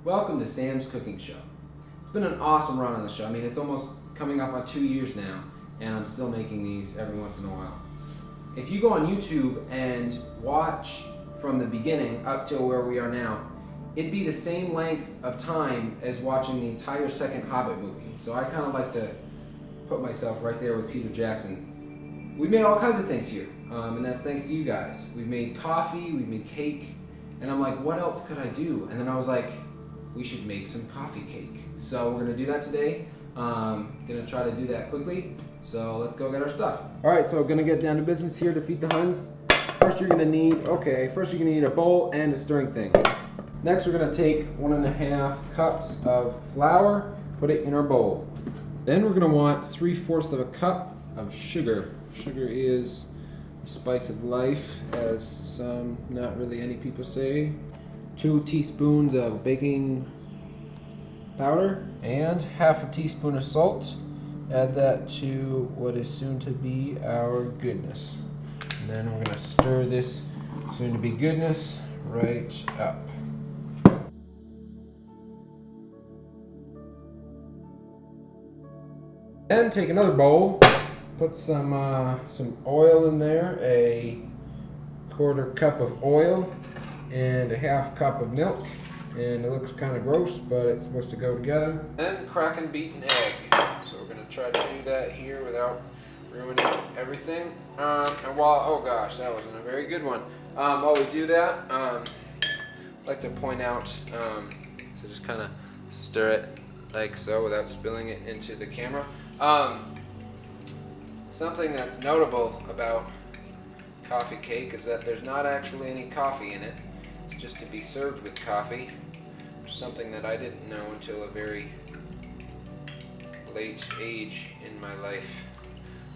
Welcome to Sam's Cooking Show. It's been an awesome run on the show. I mean, it's almost coming up on 2 years now, and I'm still making these every once in a while. If you go on YouTube and watch from the beginning up till where we are now, it'd be the same length of time as watching the entire second Hobbit movie. So I kind of like to put myself right there with Peter Jackson. We made all kinds of things here, and that's thanks to you guys. We've made coffee, we've made cake, and I'm like, what else could I do? And then I was like, we should make some coffee cake. So we're gonna do that today. Gonna try to do that quickly. So let's go get our stuff. All right, so we're gonna get down to business here to feed the Huns. First you're gonna need a bowl and a stirring thing. Next we're gonna take 1.5 cups of flour, put it in our bowl. Then we're gonna want 3/4 of a cup of sugar. Sugar is the spice of life, as some, not really any people say. 2 teaspoons of baking powder and 1/2 teaspoon of salt. Add that to what is soon to be our goodness. And then we're going to stir this soon to be goodness right up. Then take another bowl, put some oil in there, a 1/4 cup of oil, and a 1/2 cup of milk, and it looks kind of gross, but it's supposed to go together. Then crack and beat an egg. So we're gonna try to do that here without ruining everything. And while, oh gosh, that wasn't a very good one. While we do that, I'd like to point out, so just kind of stir it like so without spilling it into the camera. Something that's notable about coffee cake is that there's not actually any coffee in it. It's just to be served with coffee, which is something that I didn't know until a very late age in my life.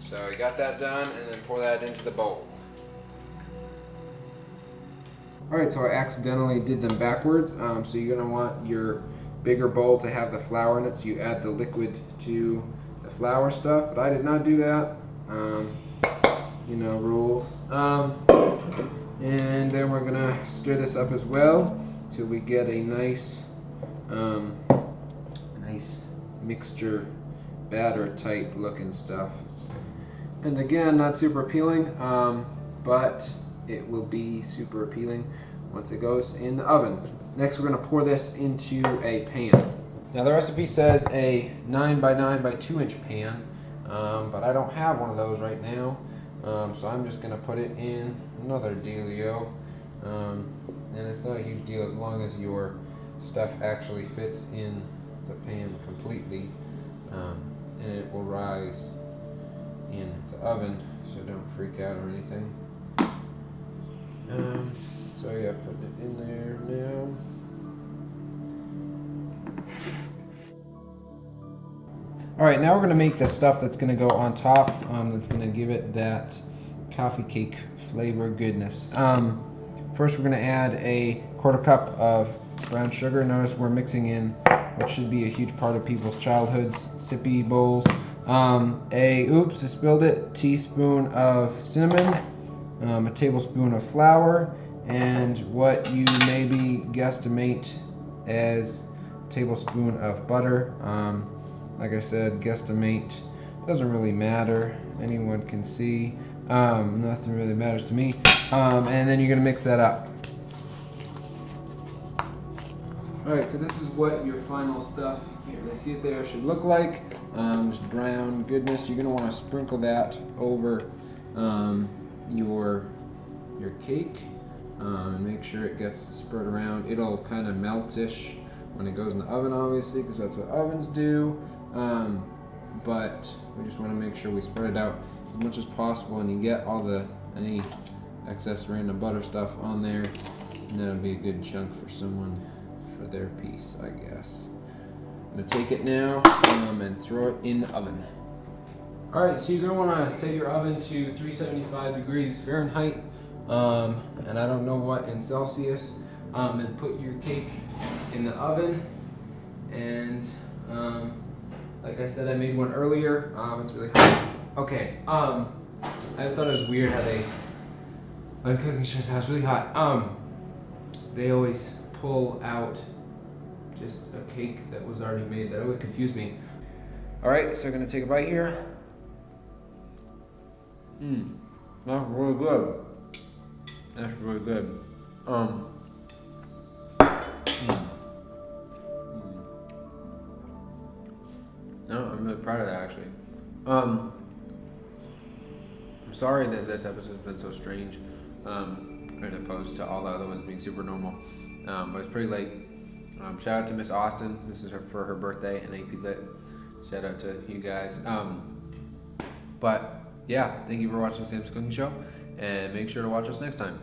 So I got that done, and then pour that into the bowl. Alright, so I accidentally did them backwards. So you're going to want your bigger bowl to have the flour in it, so you add the liquid to the flour stuff, but I did not do that. You know, rules. And then we're gonna stir this up as well till we get a nice mixture, batter type looking stuff. And again, not super appealing, but it will be super appealing once it goes in the oven. Next, we're gonna pour this into a pan. Now the recipe says a 9 by 9 by 2 inch pan, but I don't have one of those right now. So I'm just gonna put it in another dealio, and it's not a huge deal as long as your stuff actually fits in the pan completely, and it will rise in the oven, so don't freak out or anything. So yeah, putting it in there now. Alright, now we're going to make the stuff that's going to go on top, that's going to give it that coffee cake flavor goodness. First we're going to add a 1/4 cup of brown sugar. Notice we're mixing in what should be a huge part of people's childhoods, sippy bowls. Oops, I spilled it, teaspoon of cinnamon, a tablespoon of flour, and what you maybe guesstimate as a tablespoon of butter. Like I said, guesstimate, doesn't really matter, anyone can see, nothing really matters to me. And then you're gonna mix that up. Alright, so this is what your final stuff, you can't really see it there, should look like. Just brown goodness. You're gonna wanna sprinkle that over your cake, and make sure it gets spread around. It'll kind of melt-ish when it goes in the oven, obviously, because that's what ovens do. But we just want to make sure we spread it out as much as possible, and you get all any excess random butter stuff on there, and that'll be a good chunk for someone for their piece, I guess. I'm gonna take it now and throw it in the oven. Alright, so you're gonna want to set your oven to 375 degrees Fahrenheit, and I don't know what in Celsius, and put your cake in the oven. And like I said, I made one earlier. It's really hot. Okay. I just thought it was weird how on cooking shows, how it's really hot. They always pull out just a cake that was already made. That always confused me. All right, so I'm gonna take a bite here. That's really good. That's really good. No, I'm really proud of that actually. I'm sorry that this episode's been so strange, as opposed to all the other ones being super normal. But it's pretty late. Shout out to Miss Austin. This is for her birthday and AP Lit. Shout out to you guys. But yeah, thank you for watching Sam's Cooking Show, and make sure to watch us next time.